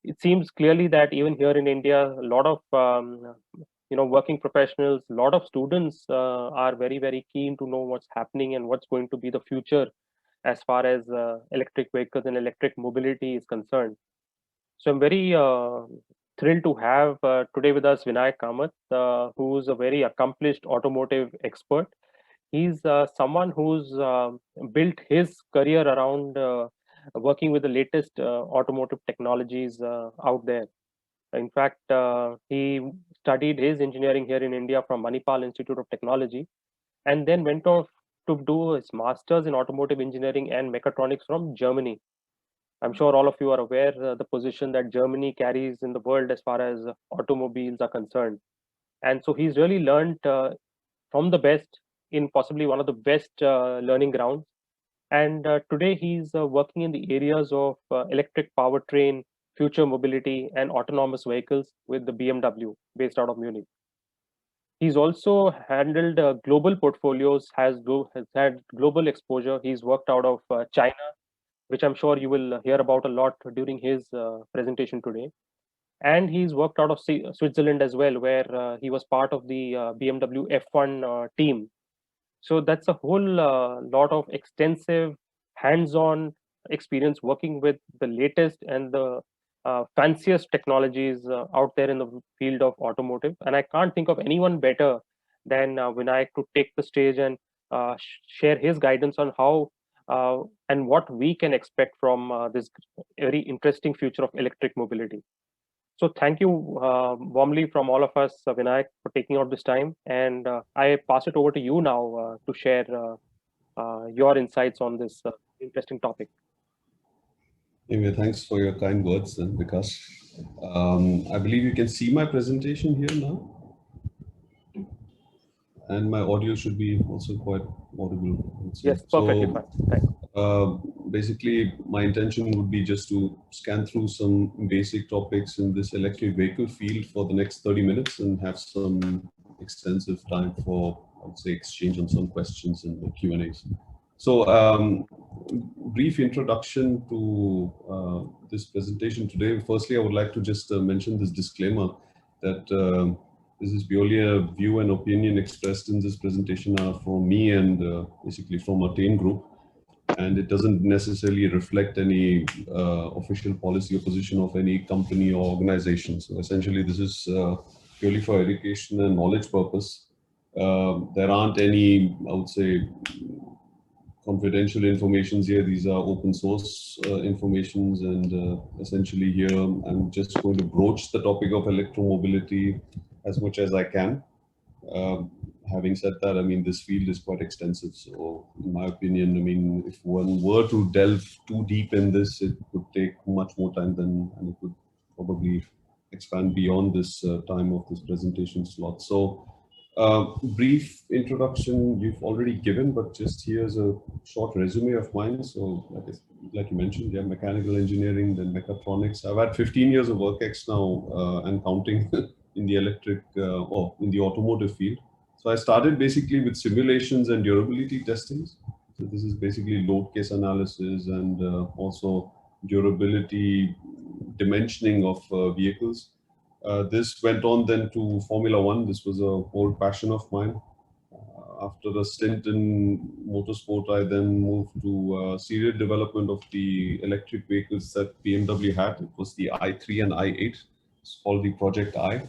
it seems clearly that even here in India, a lot of working professionals, a lot of students are very very keen to know what's happening and what's going to be the future as far as electric vehicles and electric mobility is concerned. So I'm very thrilled to have today with us Vinayak Kamath, who's a very accomplished automotive expert. He's someone who's built his career around working with the latest automotive technologies out there. In fact, he studied his engineering here in India from Manipal Institute of Technology, and then went off to do his master's in automotive engineering and mechatronics from Germany. I'm sure all of you are aware the position that Germany carries in the world as far as automobiles are concerned. And so he's really learned from the best in possibly one of the best learning grounds. And today he's working in the areas of electric powertrain, future mobility, and autonomous vehicles with the BMW based out of Munich. He's also handled global portfolios, has had global exposure. He's worked out of China, which I'm sure you will hear about a lot during his presentation today. And he's worked out of Switzerland as well, where he was part of the BMW F1 team. So that's a whole lot of extensive hands-on experience working with the latest and the fanciest technologies out there in the field of automotive. And I can't think of anyone better than Vinayak to take the stage and share his guidance on how and what we can expect from this very interesting future of electric mobility. So thank you warmly from all of us, Vinayak, for taking out this time. And I pass it over to you now to share your insights on this interesting topic. Anyway, thanks for your kind words, then, Vikas. I believe you can see my presentation here now. And my audio should be also quite audible. Yes, perfectly fine. Thanks. Basically, my intention would be just to scan through some basic topics in this electric vehicle field for the next 30 minutes and have some extensive time for, I would say, exchange on some questions in the Q&As. So, brief introduction to this presentation today. Firstly, I would like to just mention this disclaimer that this is purely a view and opinion expressed in this presentation from me and basically from Attain Group. And it doesn't necessarily reflect any official policy or position of any company or organization. So essentially, this is purely for education and knowledge purpose. There aren't any, I would say, confidential informations here. These are open source informations, and essentially here I'm just going to broach the topic of electromobility as much as I can. Having said that, I mean, this field is quite extensive. So in my opinion, I mean, if one were to delve too deep in this, it would take much more time and it would probably expand beyond this time of this presentation slot. So brief introduction you've already given, but just here's a short resume of mine. So like you mentioned, yeah, mechanical engineering, then mechatronics. I've had 15 years of work ex now and counting in the electric or in the automotive field. So I started basically with simulations and durability testings. So this is basically load case analysis and also durability dimensioning of vehicles. This went on then to Formula One. This was a whole passion of mine. After a stint in motorsport, I then moved to serial development of the electric vehicles that BMW had. It was the i3 and i8. It's called the Project I.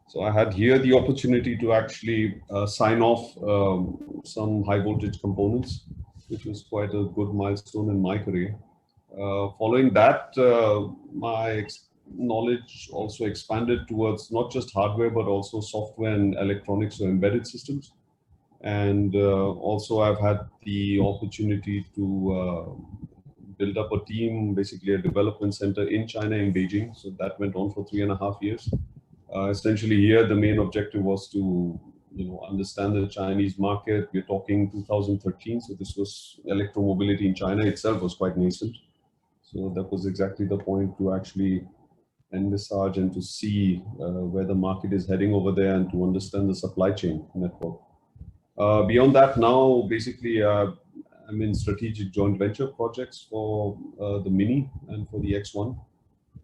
So I had here the opportunity to actually sign off some high voltage components, which was quite a good milestone in my career. Following that, my knowledge also expanded towards not just hardware, but also software and electronics or embedded systems. And also I've had the opportunity to build up a team, basically a development center in China, in Beijing. So that went on for 3.5 years. Essentially here, the main objective was to understand the Chinese market. We're talking 2013. So this was electromobility in China itself was quite nascent. So that was exactly the point to actually envisage and to see where the market is heading over there and to understand the supply chain network. Beyond that, now basically I'm in strategic joint venture projects for the Mini and for the X1.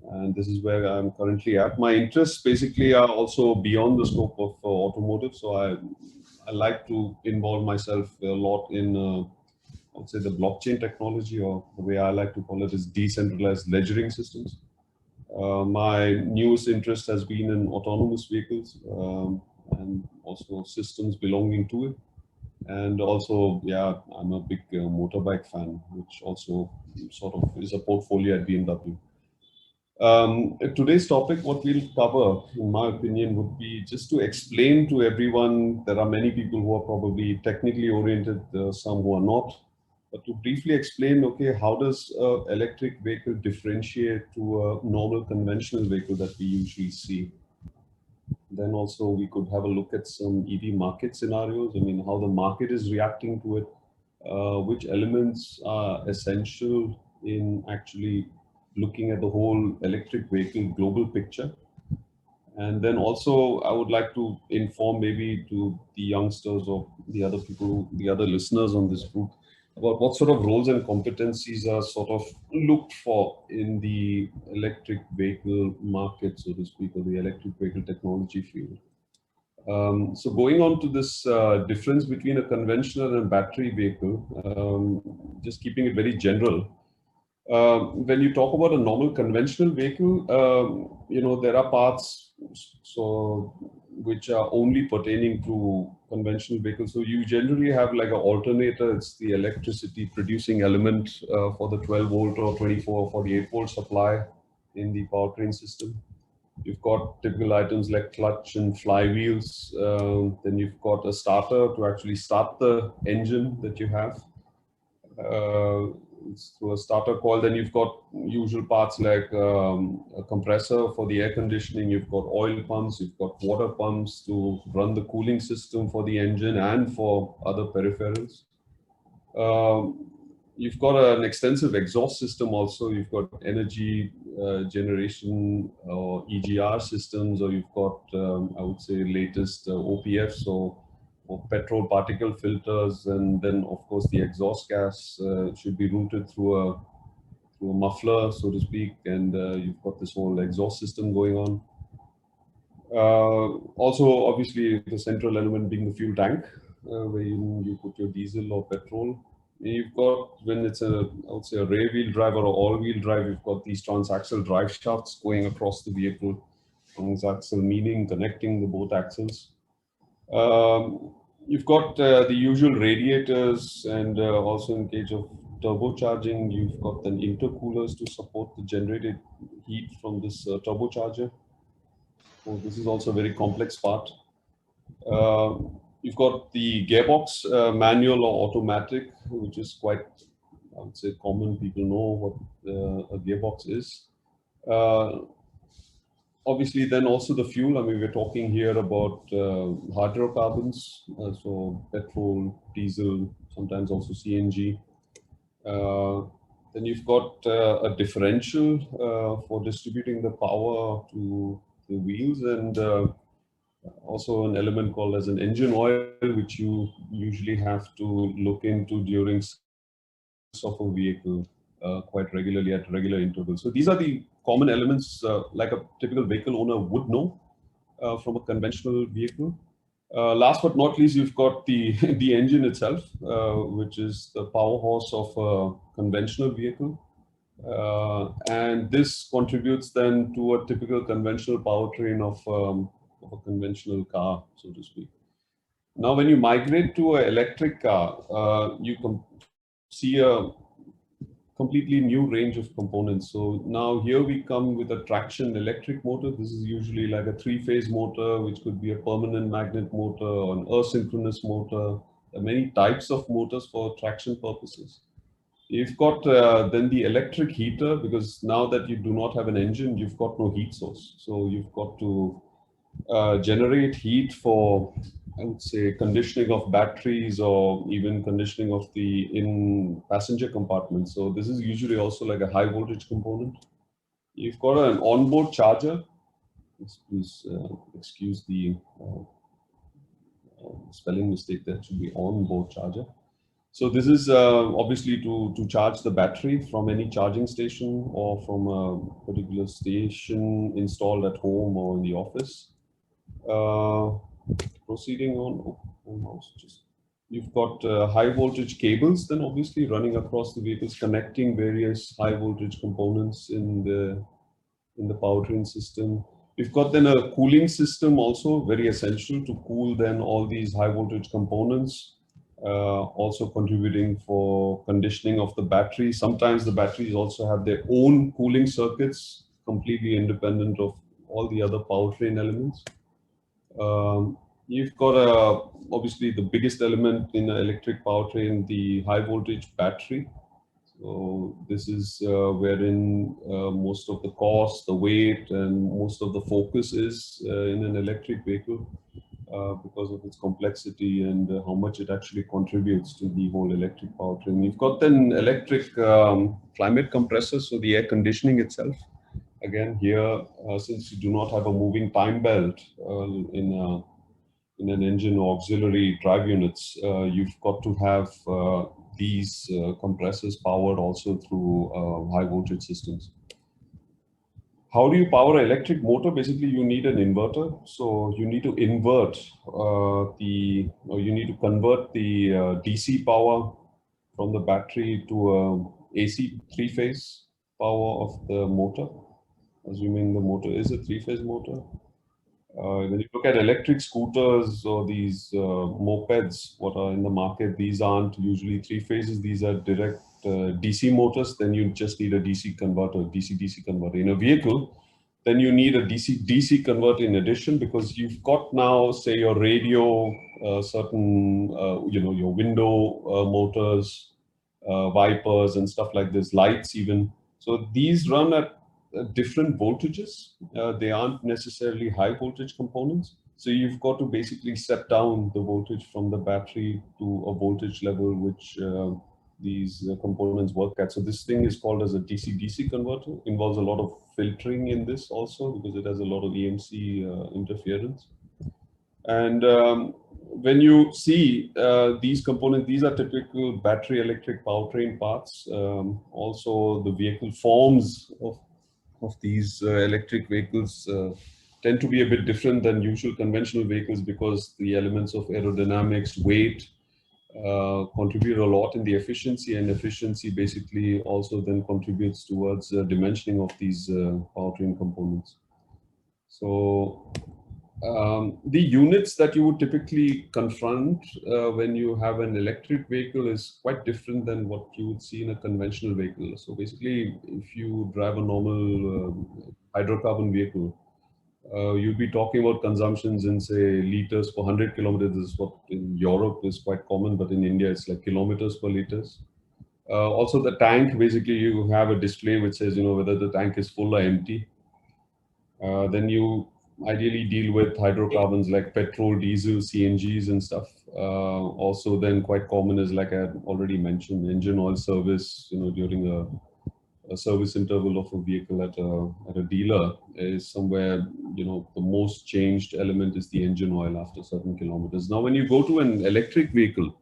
And this is where I'm currently at. My interests basically are also beyond the scope of automotive. So I like to involve myself a lot in, I would say, the blockchain technology, or the way I like to call it is decentralized ledgering systems. My newest interest has been in autonomous vehicles, and also systems belonging to it. And also, yeah, I'm a big motorbike fan, which also sort of is a portfolio at BMW. Today's topic, what we'll cover, in my opinion, would be just to explain to everyone. There are many people who are probably technically oriented, some who are not, but to briefly explain, okay, how does an electric vehicle differentiate to a normal conventional vehicle that we usually see? Then also we could have a look at some EV market scenarios. I mean, how the market is reacting to it, which elements are essential in actually looking at the whole electric vehicle global picture. And then also I would like to inform maybe to the youngsters or the other people, the other listeners on this group, about what sort of roles and competencies are sort of looked for in the electric vehicle market, so to speak, or the electric vehicle technology field. So going on to this difference between a conventional and battery vehicle, just keeping it very general. When you talk about a normal conventional vehicle, there are parts so which are only pertaining to conventional vehicles. So you generally have like an alternator. It's the electricity producing element for the 12 volt or 24 or 48 volt supply in the powertrain system. You've got typical items like clutch and flywheels. Then you've got a starter to actually start the engine that you have. It's through a starter coil. Then you've got usual parts like a compressor for the air conditioning. You've got oil pumps. You've got water pumps to run the cooling system for the engine and for other peripherals. You've got an extensive exhaust system also. You've got energy generation or EGR systems, or you've got, I would say, latest OPF, or petrol particle filters, and then of course the exhaust gas should be routed through a muffler, so to speak, and you've got this whole exhaust system going on. Also, obviously, the central element being the fuel tank, where you put your diesel or petrol. You've got, when it's I would say, a rear wheel drive or all-wheel drive, you've got these transaxle drive shafts going across the vehicle. Transaxle meaning connecting the both axles. You've got the usual radiators, and also in case of turbocharging, you've got then intercoolers to support the generated heat from this turbocharger. So this is also a very complex part. You've got the gearbox, manual or automatic, which is quite, I would say, common. People know what a gearbox is. Obviously, then also the fuel. I mean, we're talking here about hydrocarbons, so petrol, diesel, sometimes also CNG. Then you've got a differential for distributing the power to the wheels, and also an element called as an engine oil, which you usually have to look into during of a vehicle quite regularly at regular intervals. So these are the common elements like a typical vehicle owner would know from a conventional vehicle. Last but not least, you've got the the engine itself, which is the power horse of a conventional vehicle. And this contributes then to a typical conventional powertrain of a conventional car, so to speak. Now, when you migrate to an electric car, you see a completely new range of components. So now here we come with a traction electric motor. This is usually like a three-phase motor, which could be a permanent magnet motor or an asynchronous motor. There are many types of motors for traction purposes. You've got then the electric heater, because now that you do not have an engine, you've got no heat source. So you've got to generate heat for, I would say, conditioning of batteries or even conditioning of the in passenger compartment. So this is usually also like a high voltage component. You've got an onboard charger. Please excuse the spelling mistake. That should be onboard charger. So this is obviously to charge the battery from any charging station or from a particular station installed at home or in the office. Proceeding on, mouse, you've got high voltage cables then obviously running across the vehicles, connecting various high voltage components in the powertrain system. We've got then a cooling system also, very essential to cool then all these high voltage components. Also contributing for conditioning of the battery. Sometimes the batteries also have their own cooling circuits, completely independent of all the other powertrain elements. You've got obviously the biggest element in an electric powertrain, the high voltage battery. So this is wherein most of the cost, the weight, and most of the focus is in an electric vehicle. Because of its complexity and how much it actually contributes to the whole electric powertrain. You've got then electric climate compressors, so the air conditioning itself. Again, here, since you do not have a moving time belt in an engine or auxiliary drive units, you've got to have these compressors powered also through high voltage systems. How do you power an electric motor? Basically, you need an inverter. So you need to invert you need to convert the DC power from the battery to AC three-phase power of the motor, assuming the motor is a three-phase motor. When you look at electric scooters or these mopeds, what are in the market, these aren't usually three phases. These are direct DC motors. Then you just need a DC converter, DC-DC converter. In a vehicle, then you need a DC-DC converter in addition, because you've got now, say, your radio, certain, your window motors, wipers and stuff like this, lights even. So these run at different voltages. They aren't necessarily high voltage components. So you've got to basically set down the voltage from the battery to a voltage level which these components work at. So this thing is called as a DC-DC converter. Involves a lot of filtering in this also, because it has a lot of EMC interference. And when you see these components, these are typical battery electric powertrain parts. Also, the vehicle forms of these electric vehicles tend to be a bit different than usual conventional vehicles, because the elements of aerodynamics, weight contribute a lot in the efficiency, and efficiency basically also then contributes towards dimensioning of these powertrain components. So the units that you would typically confront when you have an electric vehicle is quite different than what you would see in a conventional vehicle. So basically, if you drive a normal hydrocarbon vehicle, you'd be talking about consumptions in, say, liters per 100 kilometers. This is what in Europe is quite common, but in India it's like kilometers per liters. Also, the tank, basically you have a display which says, whether the tank is full or empty. Then you ideally deal with hydrocarbons like petrol, diesel, CNGs and stuff. Also then quite common is, like I already mentioned, engine oil service, during a service interval of a vehicle at a dealer is somewhere, the most changed element is the engine oil after certain kilometers. Now, when you go to an electric vehicle,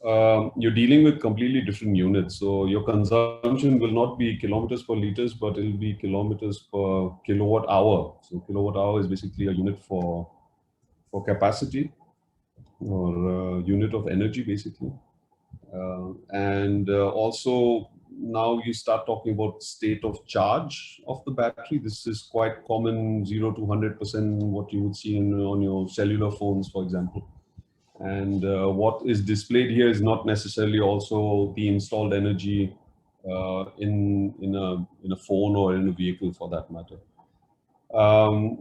you're dealing with completely different units. So your consumption will not be kilometers per liters, but it'll be kilometers per kilowatt hour. So kilowatt hour is basically a unit for capacity, or unit of energy, basically. And also now you start talking about state of charge of the battery. This is quite common, 0 to 100%, what you would see on your cellular phones, for example. And what is displayed here is not necessarily also the installed energy in a phone or in a vehicle, for that matter.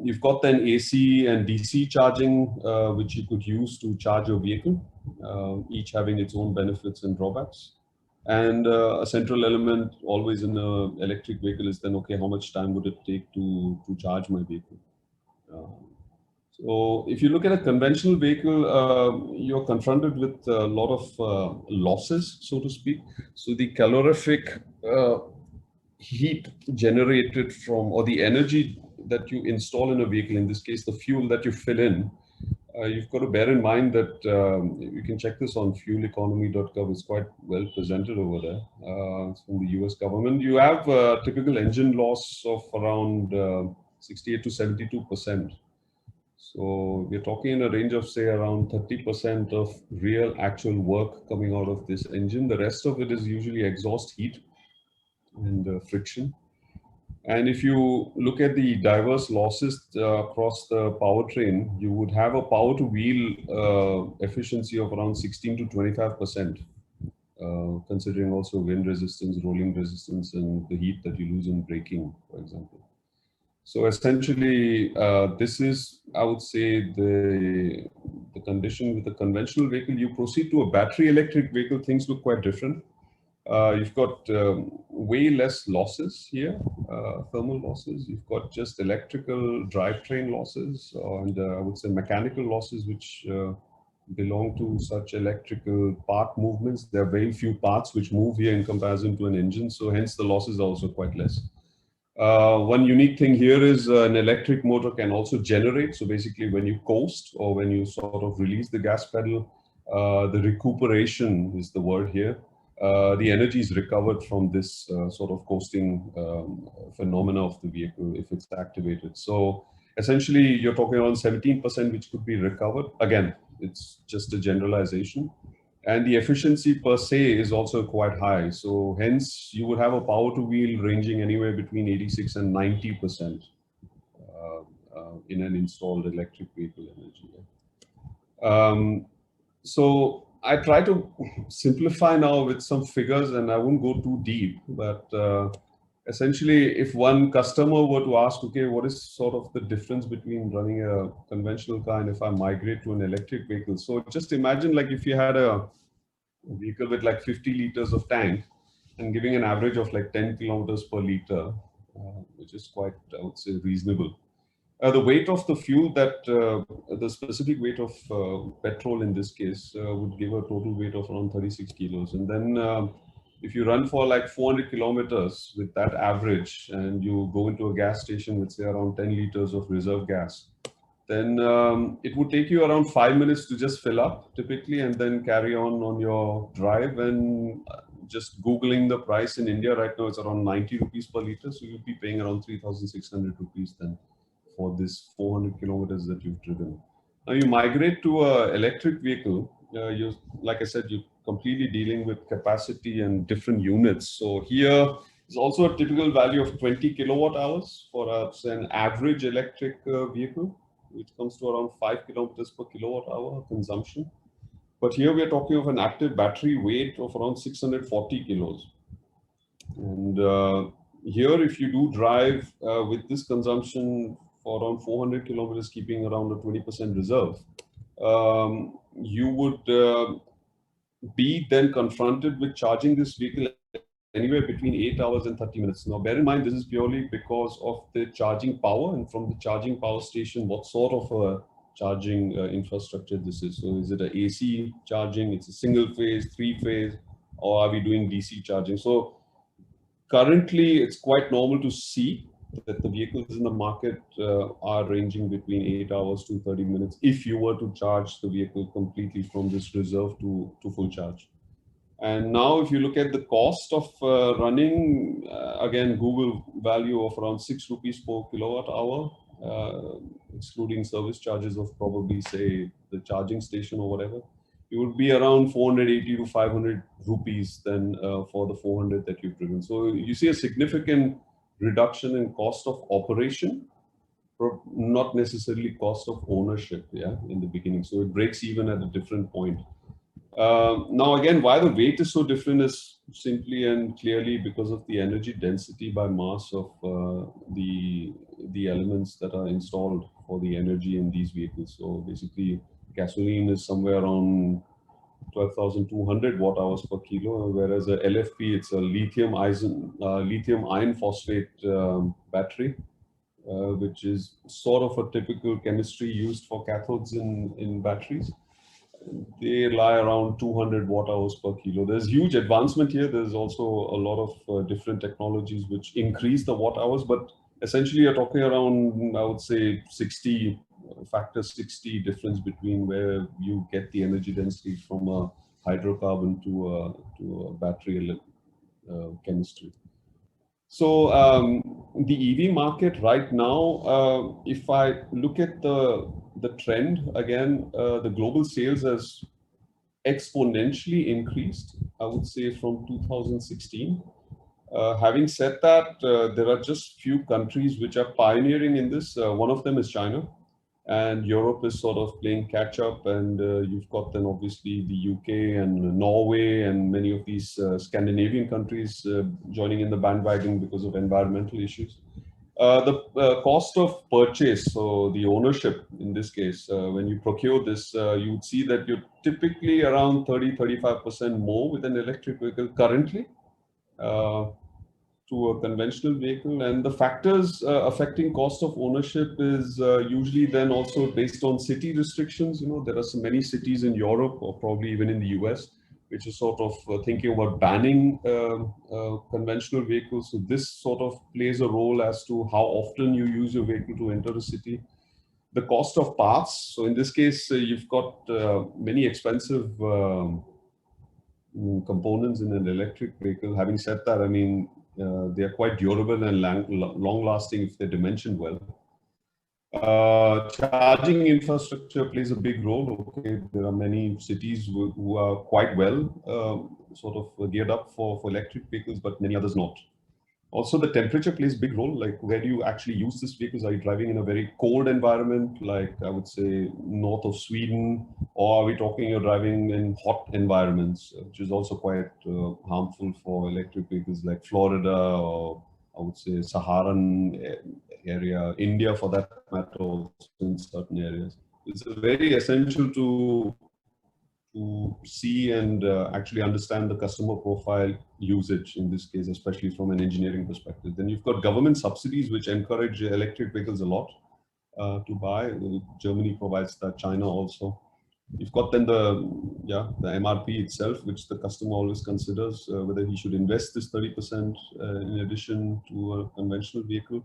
You've got then AC and DC charging, which you could use to charge your vehicle, each having its own benefits and drawbacks. And a central element always in an electric vehicle is then, okay, how much time would it take to charge my vehicle? So if you look at a conventional vehicle, you're confronted with a lot of losses, so to speak. So the calorific heat generated from, or the energy that you install in a vehicle, in this case, the fuel that you fill in, You've got to bear in mind that you can check this on fueleconomy.gov. It's quite well presented over there. It's from the US government. You have a typical engine loss of around 68 to 72%. So we're talking in a range of, say, around 30% of real actual work coming out of this engine. The rest of it is usually exhaust heat and friction. And if you look at the diverse losses across the powertrain, you would have a power to wheel efficiency of around 16 to 25%, considering also wind resistance, rolling resistance, and the heat that you lose in braking, for example. So essentially, this is, I would say, the condition with a conventional vehicle. You proceed to a battery electric vehicle, things look quite different. You've got way less losses here, thermal losses. You've got just electrical drivetrain losses and I would say mechanical losses, which belong to such electrical part movements. There are very few parts which move here in comparison to an engine. So hence the losses are also quite less. One unique thing here is an electric motor can also generate. So basically when you coast or when you sort of release the gas pedal, the recuperation is the word here. The energy is recovered from this sort of coasting phenomena of the vehicle if it's activated. So essentially, you're talking around 17% which could be recovered. Again, it's just a generalization. And the efficiency per se is also quite high. So hence, you would have a power to wheel ranging anywhere between 86 and 90% in an installed electric vehicle energy. So I try to simplify now with some figures, and I won't go too deep, but essentially, if one customer were to ask, okay, what is sort of the difference between running a conventional car and if I migrate to an electric vehicle? So just imagine like if you had a vehicle with like 50 liters of tank and giving an average of like 10 kilometers per liter, which is quite, I would say, reasonable. The weight of the fuel the specific weight of petrol in this case would give a total weight of around 36 kilos. And then if you run for like 400 kilometers with that average and you go into a gas station with say around 10 liters of reserve gas, then it would take you around 5 minutes to just fill up typically and then carry on your drive. And just Googling the price in India right now, it's around 90 rupees per liter. So you'll be paying around 3,600 rupees then for this 400 kilometers that you've driven. Now you migrate to an electric vehicle, like I said, you're completely dealing with capacity and different units. So here is also a typical value of 20 kilowatt hours for say, an average electric vehicle, which comes to around 5 kilometers per kilowatt hour consumption. But here we are talking of an active battery weight of around 640 kilos. And here, if you do drive with this consumption for around 400 kilometers, keeping around a 20% reserve, you would be then confronted with charging this vehicle anywhere between 8 hours and 30 minutes. Now, bear in mind, this is purely because of the charging power and from the charging power station, what sort of a charging infrastructure this is. So is it an AC charging? It's a single phase, 3-phase, or are we doing DC charging? So currently, it's quite normal to see that the vehicles in the market are ranging between 8 hours to 30 minutes if you were to charge the vehicle completely from this reserve to full charge. And now if you look at the cost of running, again, Google value of around 6 rupees per kilowatt hour, excluding service charges of probably say the charging station or whatever, it would be around 480 to 500 rupees then for the 400 that you've driven. So you see a significant reduction in cost of operation, not necessarily cost of ownership, yeah, in the beginning. So it breaks even at a different point. Now again, why the weight is so different is simply and clearly because of the energy density by mass of the elements that are installed for the energy in these vehicles. So basically, gasoline is somewhere around 12,200 watt hours per kilo, whereas a LFP, it's a lithium iron phosphate battery, which is sort of a typical chemistry used for cathodes in batteries. They lie around 200 watt hours per kilo. There's huge advancement here. There's also a lot of different technologies which increase the watt hours, but essentially you're talking around, I would say, 60 factor 60 difference between where you get the energy density from a hydrocarbon to a battery chemistry. So the EV market right now, if I look at the trend again, the global sales has exponentially increased, I would say, from 2016. Having said that, there are just few countries which are pioneering in this. One of them is China, and Europe is sort of playing catch up, and you've got then obviously the UK and Norway and many of these Scandinavian countries joining in the bandwagon because of environmental issues. The cost of purchase, so the ownership in this case, when you procure this, you would see that you're typically around 30-35% more with an electric vehicle currently to a conventional vehicle. And the factors affecting cost of ownership is usually then also based on city restrictions. You know, there are so many cities in Europe or probably even in the US which is sort of thinking about banning conventional vehicles. So this sort of plays a role as to how often you use your vehicle to enter a city. The cost of parts. So in this case, you've got many expensive components in an electric vehicle. Having said that, I mean, they are quite durable and long-lasting if they're dimensioned well. Charging infrastructure plays a big role. Okay, there are many cities who are quite well sort of geared up for electric vehicles, but many others not. Also, the temperature plays a big role. Like, where do you actually use this vehicles? Are you driving in a very cold environment, like I would say north of Sweden, or are we talking you're driving in hot environments, which is also quite harmful for electric vehicles, like Florida, or I would say Saharan area, India for that matter, also in certain areas. It's very essential to see and actually understand the customer profile usage in this case, especially from an engineering perspective. Then you've got government subsidies which encourage electric vehicles a lot to buy. Germany provides that, China also. You've got then the MRP itself, which the customer always considers whether he should invest this 30% in addition to a conventional vehicle.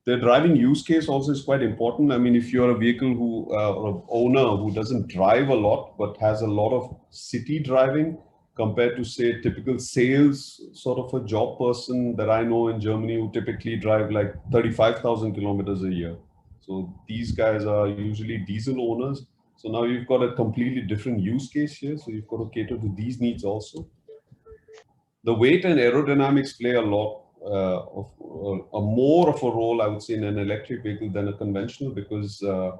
The driving use case also is quite important. I mean, if you're a vehicle who or an owner who doesn't drive a lot but has a lot of city driving compared to, say, typical sales sort of a job person that I know in Germany who typically drive like 35,000 kilometers a year. So these guys are usually diesel owners. So now you've got a completely different use case here. So you've got to cater to these needs also. The weight and aerodynamics play a lot more of a role, I would say, in an electric vehicle than a conventional, because the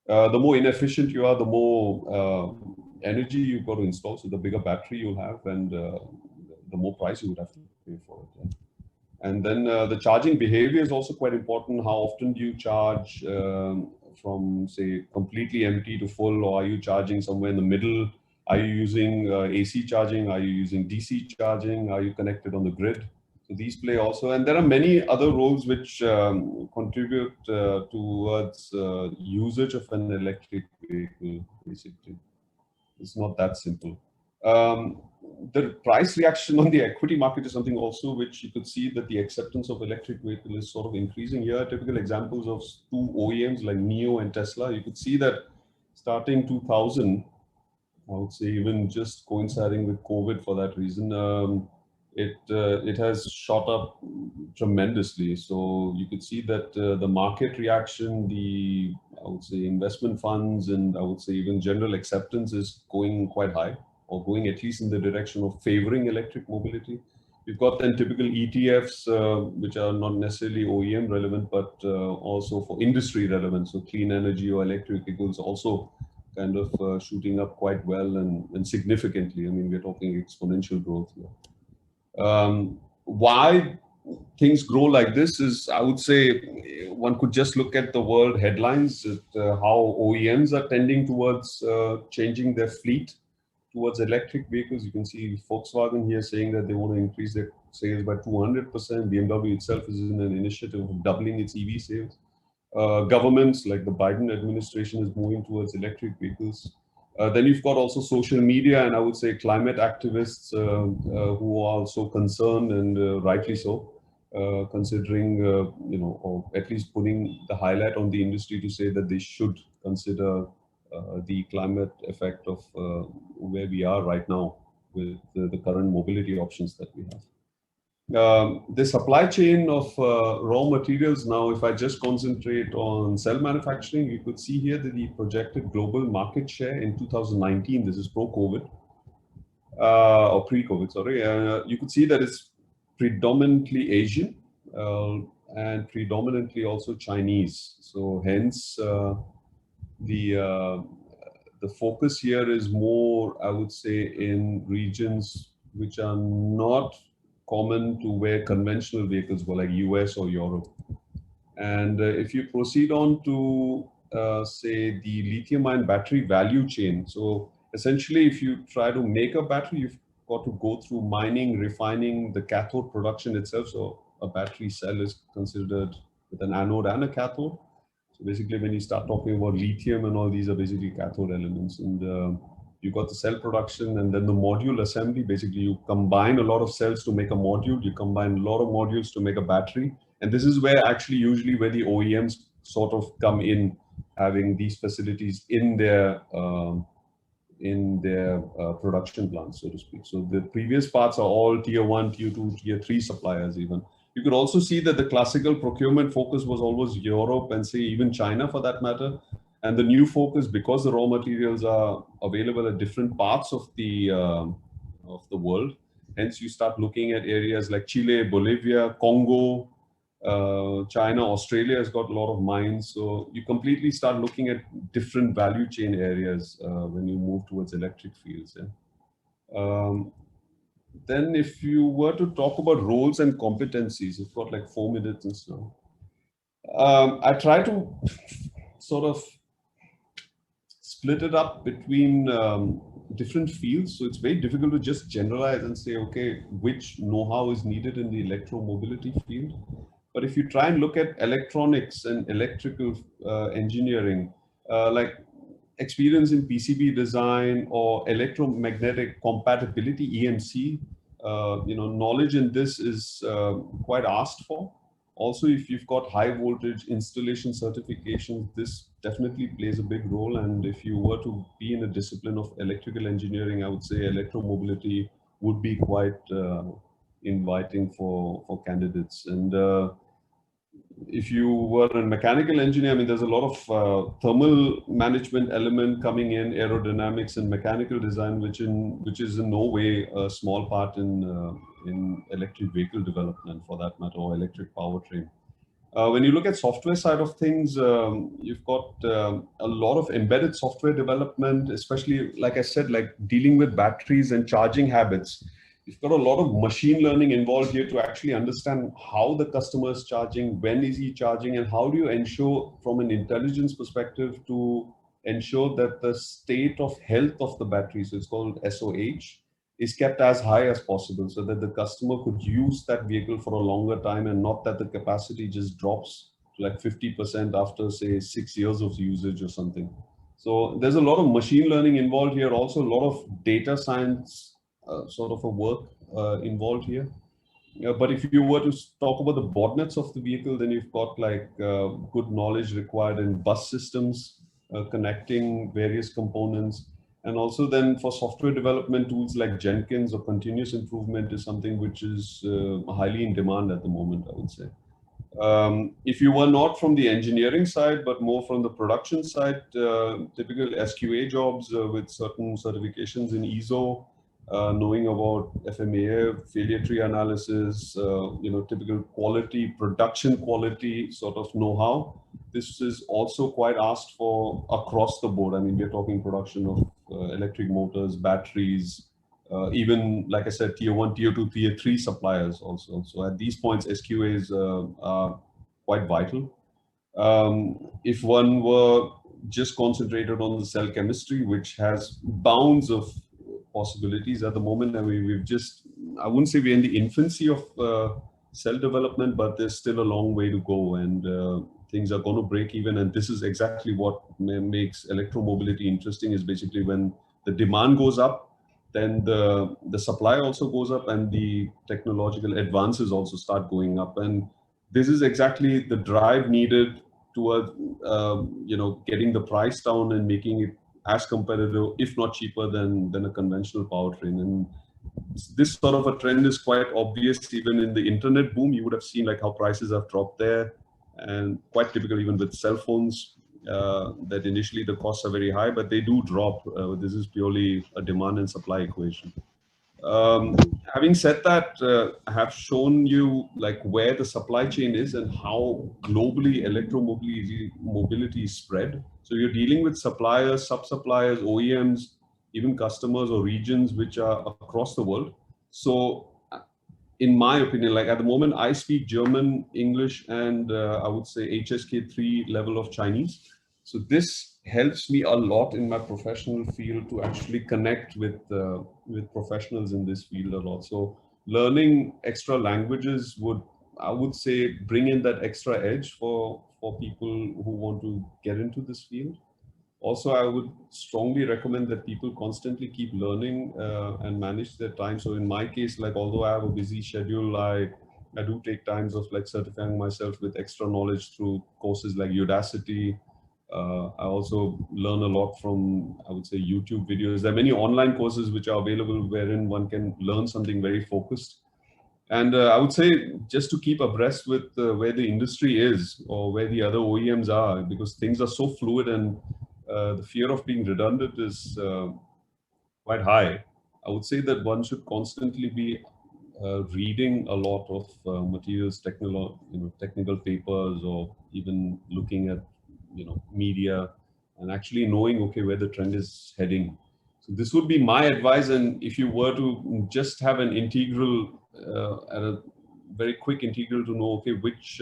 more inefficient you are, the more energy you've got to install. So the bigger battery you'll have, and the more price you would have to pay for it. Yeah. And then the charging behavior is also quite important. How often do you charge from, say, completely empty to full, or are you charging somewhere in the middle? Are you using AC charging? Are you using DC charging? Are you connected on the grid? So these play also. And there are many other roles which contribute towards usage of an electric vehicle, basically. It's not that simple. The price reaction on the equity market is something also which you could see that the acceptance of electric vehicle is sort of increasing here. Typical examples of two OEMs like NIO and Tesla. You could see that starting 2000, I would say even just coinciding with COVID for that reason, it has shot up tremendously. So you could see that the market reaction, the, I would say, investment funds, and I would say even general acceptance is going quite high, or going at least in the direction of favoring electric mobility. We've got then typical ETFs, which are not necessarily OEM relevant, but also for industry relevant. So clean energy or electric vehicles also kind of shooting up quite well and significantly. I mean, we're talking exponential growth here. Why things grow like this is, I would say, one could just look at the world headlines, at how OEMs are tending towards changing their fleet towards electric vehicles. You can see Volkswagen here saying that they want to increase their sales by 200%. BMW itself is in an initiative of doubling its EV sales. Governments like the Biden administration is moving towards electric vehicles. Then you've got also social media, and I would say climate activists who are also concerned, and rightly so, considering, or at least putting the highlight on the industry to say that they should consider the climate effect of where we are right now with the current mobility options that we have. The supply chain of raw materials now, if I just concentrate on cell manufacturing, you could see here that the projected global market share in 2019, this is pro-COVID, or pre-COVID, sorry, you could see that it's predominantly Asian and predominantly also Chinese. So hence the focus here is more, I would say, in regions which are not common to where conventional vehicles were, like US or Europe. And if you proceed on to say the lithium-ion battery value chain, so essentially if you try to make a battery, you've got to go through mining, refining, the cathode production itself. So a battery cell is considered with an anode and a cathode. So basically when you start talking about lithium and all, these are basically cathode elements. And you've got the cell production and then the module assembly. Basically you combine a lot of cells to make a module, you combine a lot of modules to make a battery. And this is where actually usually where the OEMs sort of come in, having these facilities in their production plants, so to speak. So the previous parts are all tier 1, tier 2, tier 3 suppliers even. You could also see that the classical procurement focus was always Europe and say even China for that matter. And the new focus, because the raw materials are available at different parts of the world, hence you start looking at areas like Chile, Bolivia, Congo, China, Australia has got a lot of mines. So you completely start looking at different value chain areas when you move towards electric fields. Yeah? Then if you were to talk about roles and competencies, you've got like 4 minutes and so. I try to sort of split it up between different fields. So it's very difficult to just generalize and say, okay, which know-how is needed in the electromobility field. But if you try and look at electronics and electrical engineering, like experience in PCB design or electromagnetic compatibility, EMC, knowledge in this is quite asked for. Also, if you've got high voltage installation certification, this definitely plays a big role. And if you were to be in a discipline of electrical engineering, I would say electromobility would be quite inviting for candidates. And if you were a mechanical engineer, I mean, there's a lot of thermal management element coming in, aerodynamics and mechanical design, which is in no way a small part in electric vehicle development, for that matter, or electric powertrain. When you look at software side of things, you've got a lot of embedded software development, especially, like I said, like dealing with batteries and charging habits. You've got a lot of machine learning involved here to actually understand how the customer is charging, when is he charging, and how do you ensure from an intelligence perspective to ensure that the state of health of the battery, so it's called SOH, is kept as high as possible so that the customer could use that vehicle for a longer time and not that the capacity just drops to like 50% after say 6 years of usage or something. So there's a lot of machine learning involved here, also a lot of data science sort of a work involved here. But if you were to talk about the botnets of the vehicle, then you've got like good knowledge required in bus systems, connecting various components. And also then for software development tools like Jenkins or continuous improvement is something which is highly in demand at the moment, I would say. If you were not from the engineering side, but more from the production side, typical SQA jobs with certain certifications in ISO, knowing about FMEA, failure tree analysis, typical quality, production quality sort of know-how. This is also quite asked for across the board. I mean, we're talking production of electric motors, batteries, even, like I said, tier 1, tier 2, tier 3 suppliers also. So at these points, SQAs are quite vital. If one were just concentrated on the cell chemistry, which has bounds of possibilities at the moment. I mean, I wouldn't say we're in the infancy of cell development, but there's still a long way to go, and things are going to break even. And this is exactly what makes electromobility interesting, is basically when the demand goes up, then the supply also goes up and the technological advances also start going up. And this is exactly the drive needed toward getting the price down and making it as competitive, if not cheaper, than a conventional powertrain. And this sort of a trend is quite obvious even in the internet boom. You would have seen like how prices have dropped there, and quite typical even with cell phones, that initially the costs are very high, but they do drop. This is purely a demand and supply equation. Um, Having said that, I have shown you like where the supply chain is and how globally mobility is spread. So you're dealing with suppliers, sub-suppliers, OEMs, even customers or regions which are across the world. So in my opinion, like at the moment, I speak German, English, and I would say HSK3 level of Chinese. So this helps me a lot in my professional field to actually connect with professionals in this field a lot. So learning extra languages would, I would say, bring in that extra edge for people who want to get into this field. Also, I would strongly recommend that people constantly keep learning and manage their time. So in my case, like although I have a busy schedule, I do take times of like certifying myself with extra knowledge through courses like Udacity. I also learn a lot from, I would say, YouTube videos. There are many online courses which are available wherein one can learn something very focused. And I would say just to keep abreast with where the industry is or where the other OEMs are, because things are so fluid and the fear of being redundant is quite high. I would say that one should constantly be reading a lot of materials, technical papers, or even looking at media and actually knowing okay where the trend is heading. So this would be my advice. And if you were to just have an integral, at a very quick integral to know okay which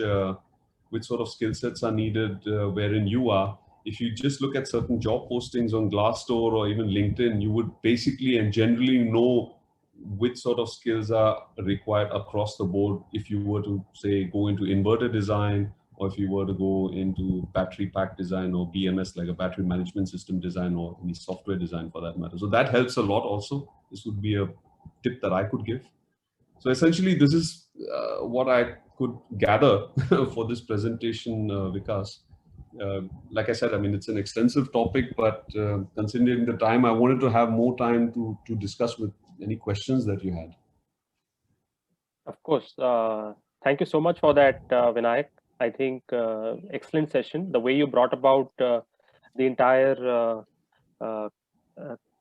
sort of skill sets are needed wherein you are. If you just look at certain job postings on Glassdoor or even LinkedIn, you would basically and generally know which sort of skills are required across the board if you were to say go into inverter design, or if you were to go into battery pack design or BMS, like a battery management system design, or any software design for that matter. So that helps a lot also. This would be a tip that I could give. So essentially, this is what I could gather for this presentation, Vikas. Like I said, I mean, it's an extensive topic, but considering the time, I wanted to have more time to discuss with any questions that you had. Of course. Thank you so much for that, Vinayak. I think excellent session. The way you brought about the entire uh,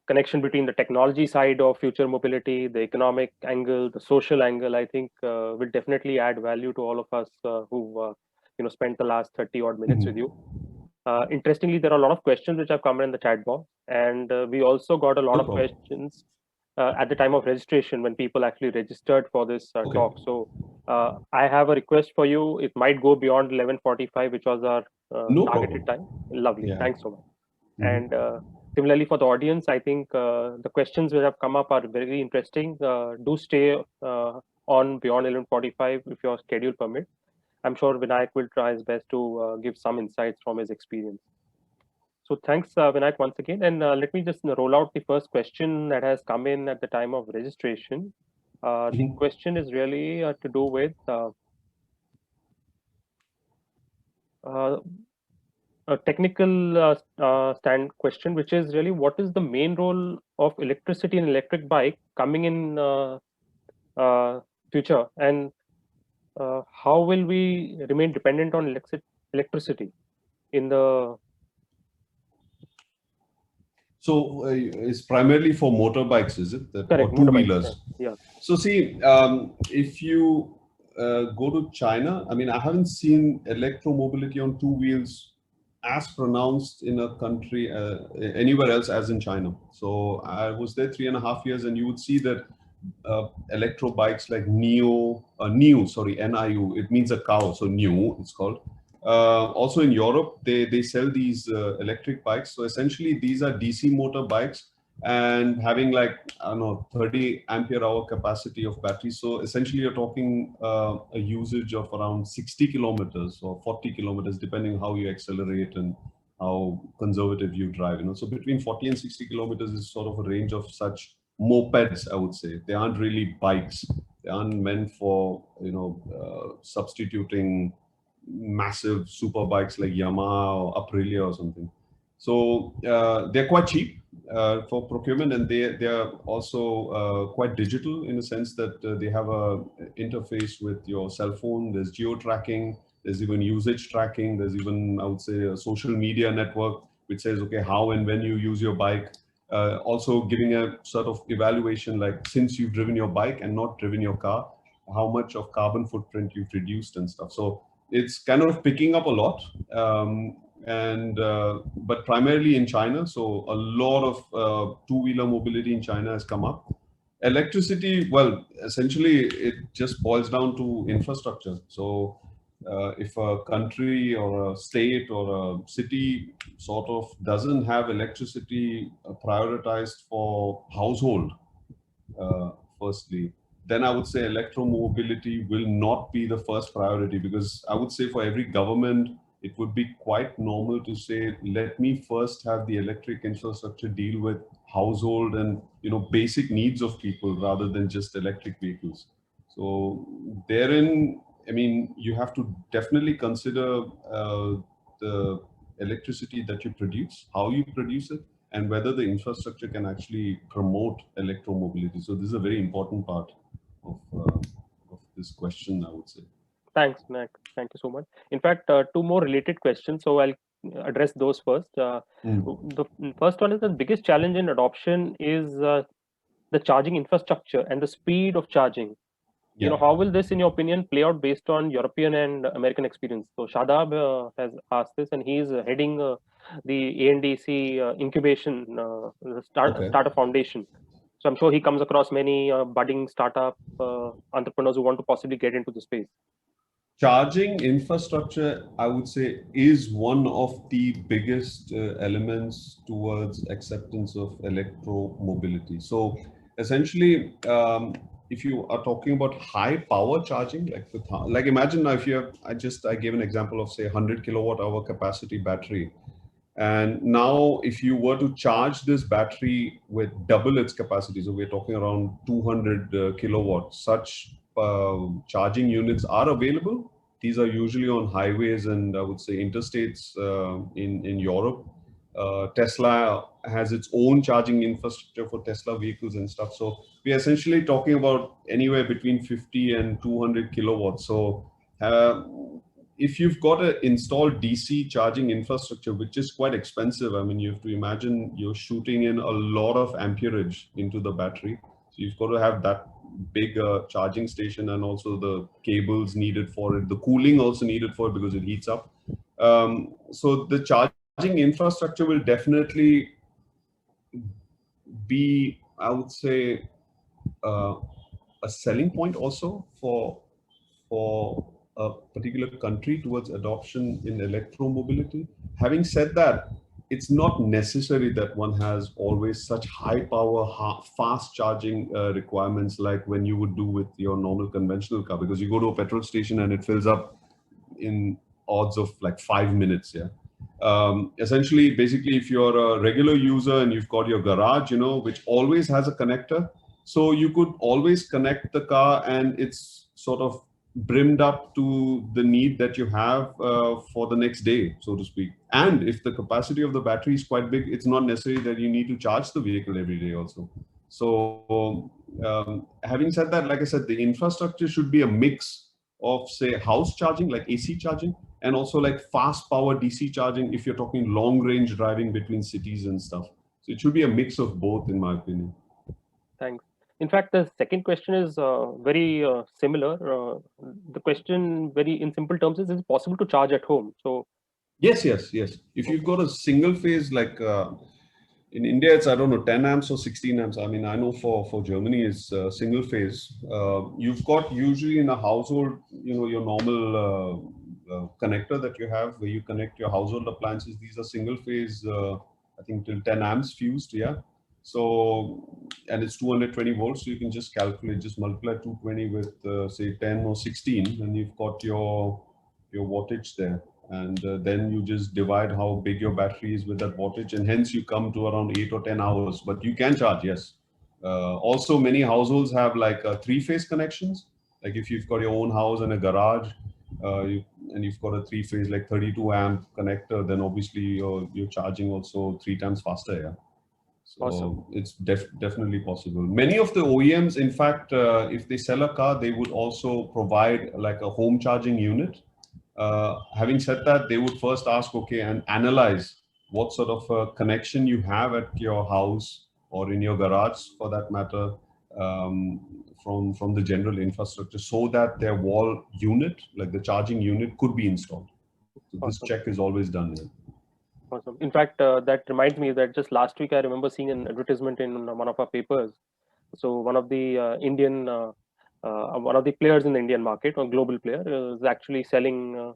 connection between the technology side of future mobility, the economic angle, the social angle, I think will definitely add value to all of us who spent the last 30 odd minutes with you. Interestingly, there are a lot of questions which have come in the chat box, and we also got a lot of questions at the time of registration when people actually registered for this talk. So I have a request for you. It might go beyond 11:45, which was our targeted time. Lovely. Yeah. Thanks so much. And similarly for the audience, I think the questions which have come up are very interesting. Do stay on beyond 11:45 if your schedule permits. I'm sure Vinayak will try his best to give some insights from his experience. So thanks, Vinayak, once again. And let me just roll out the first question that has come in at the time of registration. The question is really to do with a technical stand question, which is really what is the main role of electricity in electric bike coming in future, and how will we remain dependent on electricity in the... So it's primarily for motorbikes, is it? That, correct, or two-wheelers? Yeah. So see, if you go to China, I mean, I haven't seen electromobility on two wheels as pronounced in a country anywhere else as in China. So I was there 3.5 years, and you would see that electro bikes like NIU, NIU, it means a cow, so NIU it's called. Also in Europe, they sell these electric bikes. So essentially, these are DC motor bikes and having like, I don't know, 30 ampere hour capacity of battery. So essentially, you're talking a usage of around 60 kilometers or 40 kilometers, depending how you accelerate and how conservative you drive. So between 40 and 60 kilometers is sort of a range of such mopeds, I would say. They aren't really bikes. They aren't meant for, substituting massive super bikes like Yamaha or Aprilia or something. So they're quite cheap for procurement, and they are also quite digital in the sense that they have a interface with your cell phone. There's geo tracking. There's even usage tracking. There's even, I would say, a social media network which says, okay, how and when you use your bike. Also giving a sort of evaluation, like since you've driven your bike and not driven your car, how much of carbon footprint you've reduced and stuff. So it's kind of picking up a lot, and but primarily in China. So a lot of two-wheeler mobility in China has come up. Electricity, well, essentially it just boils down to infrastructure. So if a country or a state or a city sort of doesn't have electricity prioritized for household, firstly, then I would say electromobility will not be the first priority, because I would say for every government, it would be quite normal to say, let me first have the electric infrastructure deal with household and basic needs of people rather than just electric vehicles. So therein, I mean, you have to definitely consider the electricity that you produce, how you produce it, and whether the infrastructure can actually promote electromobility. So this is a very important part of this question, I would say. Thanks, Mac. Thank you so much. In fact, two more related questions, so I'll address those first. The first one is the biggest challenge in adoption is the charging infrastructure and the speed of charging. Yeah. How will this, in your opinion, play out based on European and American experience? So Shadab has asked this, and he's heading the ANDC incubation startup foundation. So I'm sure he comes across many budding startup entrepreneurs who want to possibly get into the space. Charging infrastructure, I would say, is one of the biggest elements towards acceptance of electromobility. So essentially, if you are talking about high power charging, like imagine now if you have, I gave an example of say 100 kilowatt hour capacity battery. And now if you were to charge this battery with double its capacity, so we're talking around 200 kilowatts, such charging units are available. These are usually on highways and I would say interstates in Europe. Tesla has its own charging infrastructure for Tesla vehicles and stuff. So we're essentially talking about anywhere between 50 and 200 kilowatts. So if you've got an installed DC charging infrastructure, which is quite expensive, I mean, you have to imagine you're shooting in a lot of amperage into the battery. So you've got to have that big charging station and also the cables needed for it, the cooling also needed for it because it heats up. So the charging infrastructure will definitely be, I would say, a selling point also for a particular country towards adoption in electromobility. Having said that, it's not necessary that one has always such high power, fast charging requirements like when you would do with your normal conventional car, because you go to a petrol station and it fills up in odds of like 5 minutes. Yeah. Essentially, basically, if you're a regular user and you've got your garage, which always has a connector, so you could always connect the car and it's sort of brimmed up to the need that you have for the next day, so to speak. And if the capacity of the battery is quite big, it's not necessary that you need to charge the vehicle every day also. So having said that, like I said, the infrastructure should be a mix of say house charging, like AC charging, and also like fast power DC charging if you're talking long range driving between cities and stuff. So it should be a mix of both, in my opinion. Thanks. In fact, the second question is very similar. The question, very in simple terms, is it possible to charge at home? So yes. If you've got a single phase, like in India, it's, I don't know, 10 amps or 16 amps. I mean, I know for Germany, it's single phase. You've got usually in a household, your normal connector that you have where you connect your household appliances. These are single phase, I think till 10 amps fused. Yeah. So, and it's 220 volts. So you can just calculate, just multiply 220 with say 10 or 16, and you've got your wattage there. And then you just divide how big your battery is with that wattage, and hence you come to around 8 or 10 hours. But you can charge, yes. Also, many households have like three-phase connections. Like if you've got your own house and a garage, and you've got a three-phase like 32 amp connector, then obviously you're charging also 3 times faster. Yeah. So Awesome. it's definitely possible. Many of the OEMs, in fact, if they sell a car, they would also provide like a home charging unit. Having said that, they would first ask, okay, and analyze what sort of a connection you have at your house or in your garage, for that matter, from the general infrastructure, so that their wall unit, like the charging unit, could be installed. So this Awesome. check is always done here. Awesome. In fact, that reminds me that just last week I remember seeing an advertisement in one of our papers. So one of the one of the players in the Indian market, or global player, is actually selling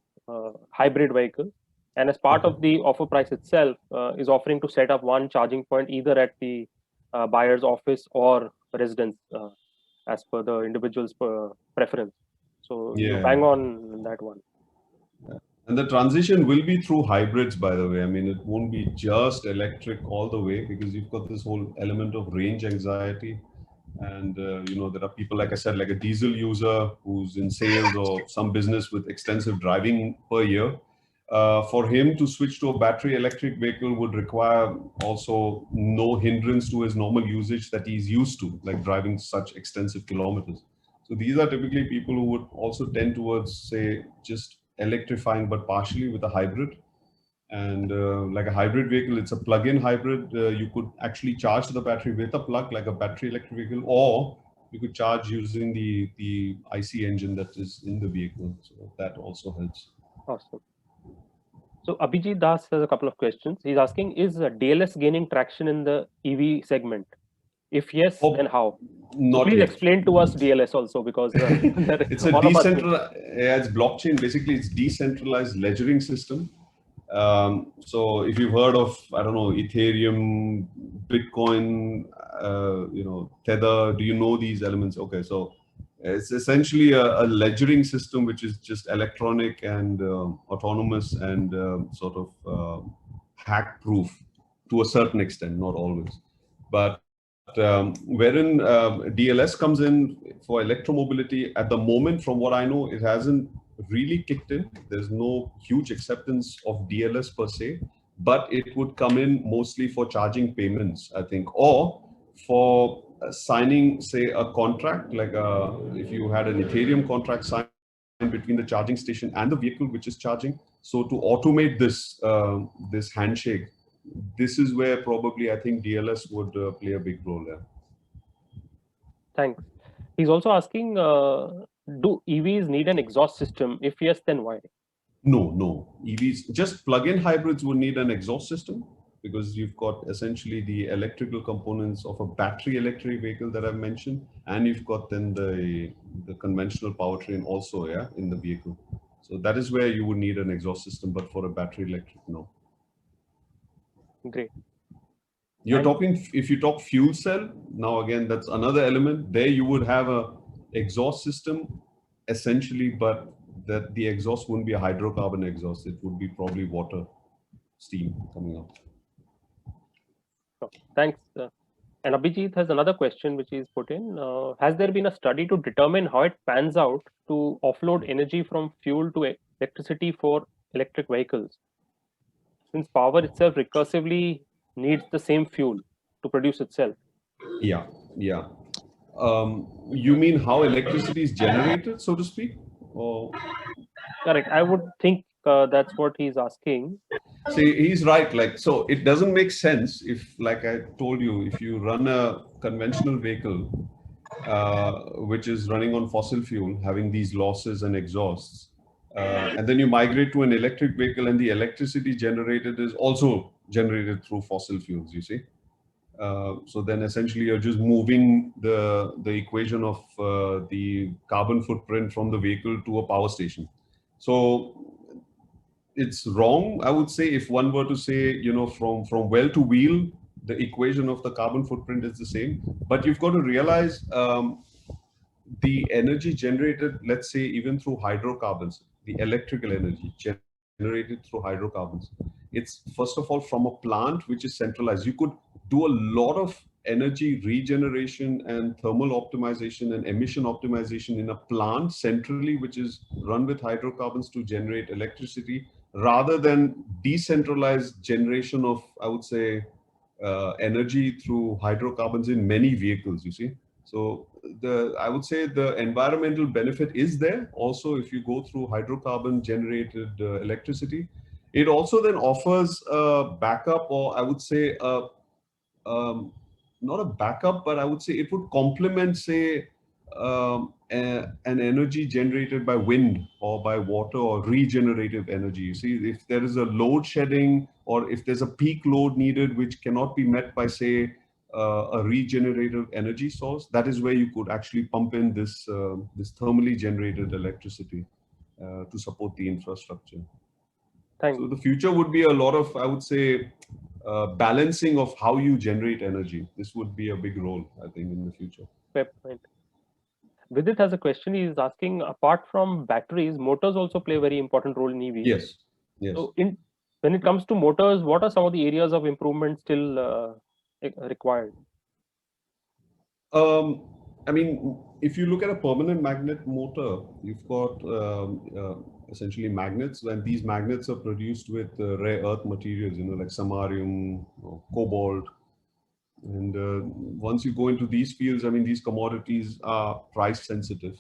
hybrid vehicles, and as part Okay. of the offer price itself, is offering to set up one charging point either at the buyer's office or residence, as per the individual's preference. So you Yeah. bang on that one. And the transition will be through hybrids, by the way. I mean, it won't be just electric all the way, because you've got this whole element of range anxiety. And, there are people, like I said, like a diesel user who's in sales or some business with extensive driving per year. For him to switch to a battery electric vehicle would require also no hindrance to his normal usage that he's used to, like driving such extensive kilometers. So these are typically people who would also tend towards, say, just electrifying, but partially with a hybrid. And like a hybrid vehicle, it's a plug-in hybrid. You could actually charge the battery with a plug, like a battery electric vehicle, or you could charge using the IC engine that is in the vehicle. So that also helps. Awesome. So Abhijit Das has a couple of questions. He's asking, is DLS gaining traction in the EV segment? If yes, then how? So Not please yet. explain to us DLS also, because It's a all of us. decentralized, it's blockchain. Basically, it's decentralized ledgering system. So if you've heard of, I don't know, Ethereum, Bitcoin, Tether, do you know these elements? Okay, so it's essentially a ledgering system which is just electronic and autonomous and sort of hack-proof to a certain extent, not always. But wherein DLS comes in for electromobility, at the moment, from what I know, it hasn't really kicked in. There's no huge acceptance of DLS per se, but it would come in mostly for charging payments, I think, or for signing, say, a contract, like if you had an Ethereum contract signed between the charging station and the vehicle which is charging. So to automate this handshake, this is where probably I think DLS would play a big role there. Thanks. He's also asking, do EVs need an exhaust system? If yes, then why? No. EVs, just plug-in hybrids would need an exhaust system, because you've got essentially the electrical components of a battery electric vehicle that I've mentioned, and you've got then the conventional powertrain also, yeah, in the vehicle. So that is where you would need an exhaust system, but for a battery electric, no. Great. You're talking, if you talk fuel cell, now again, that's another element. There you would have a exhaust system, essentially, but that the exhaust wouldn't be a hydrocarbon exhaust. It would be probably water, steam coming out. Thanks. And Abhijit has another question which he's put in. Has there been a study to determine how it pans out to offload energy from fuel to electricity for electric vehicles, since power itself recursively needs the same fuel to produce itself? Yeah. You mean how electricity is generated, so to speak? Or... Correct. I would think that's what he's asking. See, he's right. Like, so it doesn't make sense if, like I told you, if you run a conventional vehicle, which is running on fossil fuel, having these losses and exhausts, and then you migrate to an electric vehicle and the electricity generated is also generated through fossil fuels, you see. So then essentially you're just moving the equation of the carbon footprint from the vehicle to a power station. So it's wrong, I would say, if one were to say, from well to wheel, the equation of the carbon footprint is the same. But you've got to realize the energy generated, let's say, even through hydrocarbons, the electrical energy generated through hydrocarbons, it's first of all from a plant which is centralized. You could do a lot of energy regeneration and thermal optimization and emission optimization in a plant centrally, which is run with hydrocarbons to generate electricity, rather than decentralized generation of, I would say, energy through hydrocarbons in many vehicles, you see. So I would say the environmental benefit is there also if you go through hydrocarbon generated electricity. It also then offers a backup, or I would say um, not a backup, but I would say it would complement, say, an energy generated by wind or by water or regenerative energy. You see, if there is a load shedding or if there's a peak load needed which cannot be met by, say, a regenerative energy source, that is where you could actually pump in this thermally generated electricity to support the infrastructure. Thanks. So the future would be a lot of, I would say, balancing of how you generate energy. This would be a big role, I think, in the future. Fair point. Vidit has a question. He is asking, apart from batteries, motors also play a very important role in EVs. Yes, yes. So when it comes to motors, what are some of the areas of improvement still required? I mean, if you look at a permanent magnet motor, you've got essentially magnets, and these magnets are produced with rare earth materials, like samarium or cobalt. And once you go into these fields, I mean, these commodities are price sensitive.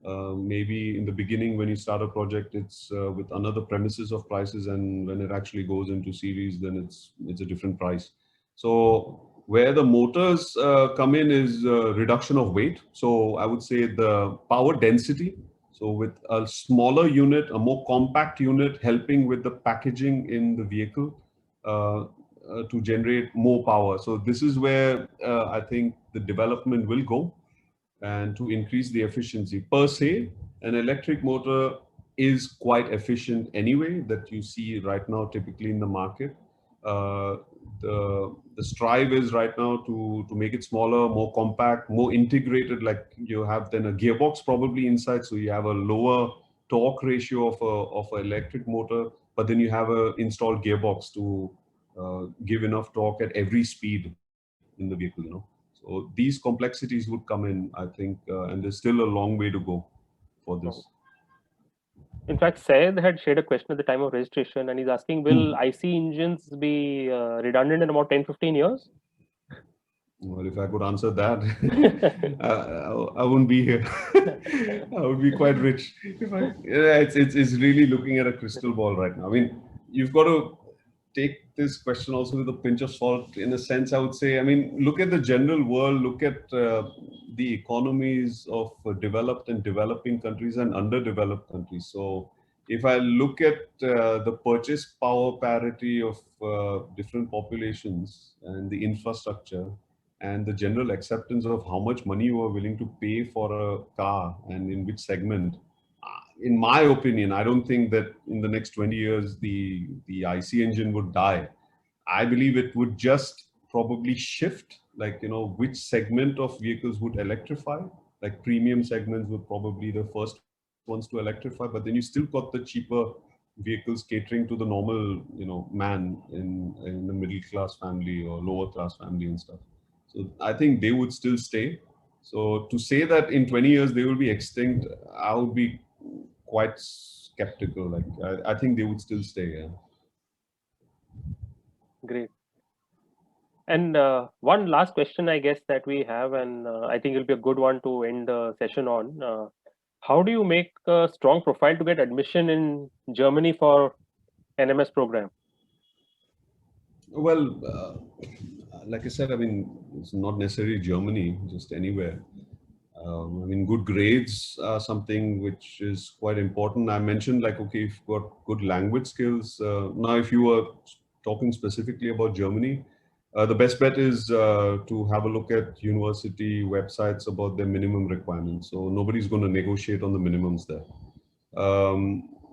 Maybe in the beginning, when you start a project, it's with another premises of prices, and when it actually goes into series, then it's a different price. So where the motors come in is reduction of weight. So I would say the power density. So with a smaller unit, a more compact unit, helping with the packaging in the vehicle to generate more power. So this is where I think the development will go, and to increase the efficiency. Per se, an electric motor is quite efficient anyway, that you see right now typically in the market. The strive is right now to make it smaller, more compact, more integrated, like you have then a gearbox probably inside, so you have a lower torque ratio of an electric motor, but then you have an installed gearbox to give enough torque at every speed in the vehicle. So these complexities would come in, I think, and there's still a long way to go for this. In fact, Syed had shared a question at the time of registration, and he's asking, will IC engines be redundant in about 10-15 years? Well, if I could answer that, I wouldn't be here. I would be quite rich. It's really looking at a crystal ball right now. I mean, you've got to take this question also with a pinch of salt, in a sense, I would say. I mean, look at the general world, look at the economies of developed and developing countries and underdeveloped countries. So if I look at the purchase power parity of different populations and the infrastructure and the general acceptance of how much money you are willing to pay for a car and in which segment, in my opinion, I don't think that in the next 20 years, the IC engine would die. I believe it would just probably shift, like, which segment of vehicles would electrify. Like premium segments would probably the first ones to electrify, but then you still got the cheaper vehicles catering to the normal, man in the middle class family or lower class family and stuff. So I think they would still stay. So to say that in 20 years they will be extinct, I would be quite skeptical. Like I think they would still stay. Yeah. Great. And one last question, I guess, that we have, and I think it'll be a good one to end the session on. How do you make a strong profile to get admission in Germany for NMS program? Well, like I said, I mean, it's not necessarily Germany, just anywhere. I mean, good grades are something which is quite important. I mentioned, like, okay, if you've got good language skills. Now, if you were talking specifically about Germany, the best bet is to have a look at university websites about their minimum requirements. So nobody's going to negotiate on the minimums there.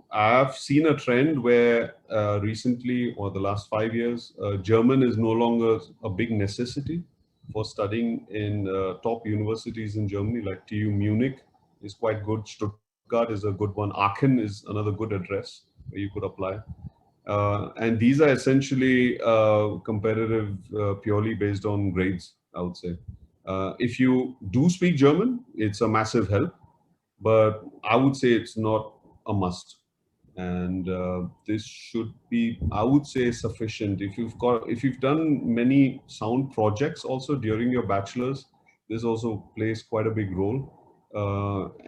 I've seen a trend where recently, or the last 5 years, German is no longer a big necessity for studying in top universities in Germany, like TU Munich is quite good. Stuttgart is a good one. Aachen is another good address where you could apply. And these are essentially competitive purely based on grades. I would say. If you do speak German, it's a massive help, but I would say it's not a must. And this should be, I would say, sufficient. If you've done many sound projects also during your bachelor's, this also plays quite a big role.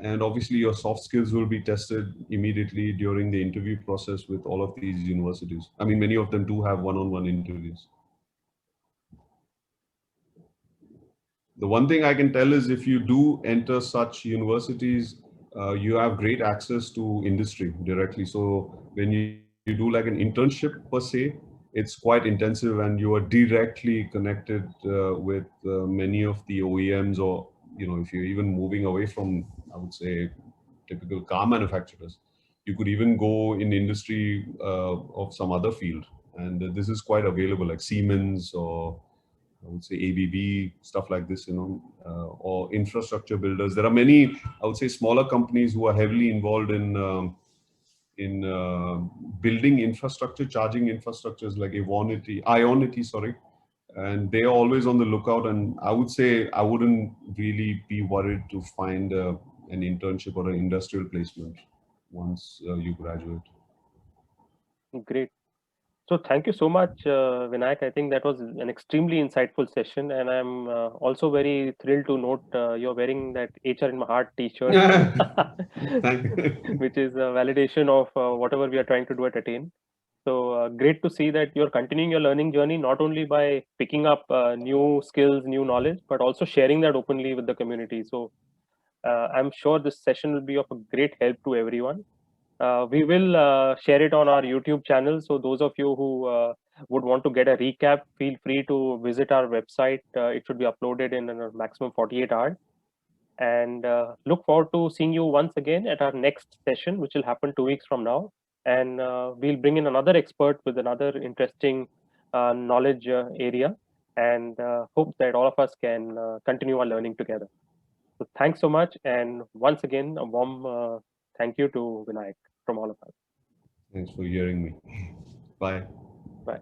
And obviously your soft skills will be tested immediately during the interview process with all of these universities. I mean, many of them do have one-on-one interviews. The one thing I can tell is if you do enter such universities, you have great access to industry directly. So when you do like an internship per se, it's quite intensive and you are directly connected with many of the OEMs, or, you know, if you're even moving away from, I would say, typical car manufacturers, you could even go in industry of some other field. And this is quite available, like Siemens, or I would say ABB, stuff like this, you know, or infrastructure builders. There are many, I would say, smaller companies who are heavily involved in building infrastructure, charging infrastructures like Ionity, sorry, and they are always on the lookout. And I would say I wouldn't really be worried to find an internship or an industrial placement once you graduate. Great. So thank you so much, Vinayak. I think that was an extremely insightful session, and I'm also very thrilled to note you're wearing that HR in my heart T-shirt, Thank you. which is a validation of whatever we are trying to do at Attain. So great to see that you're continuing your learning journey, not only by picking up new skills, new knowledge, but also sharing that openly with the community. So I'm sure this session will be of a great help to everyone. We will share it on our YouTube channel. So those of you who would want to get a recap, feel free to visit our website. It should be uploaded in a maximum 48 hours. And look forward to seeing you once again at our next session, which will happen 2 weeks from now. And we'll bring in another expert with another interesting knowledge area, and hope that all of us can continue our learning together. So thanks so much. And once again, a warm thank you to Vinayak from all of us. Thanks for hearing me. Bye. Bye.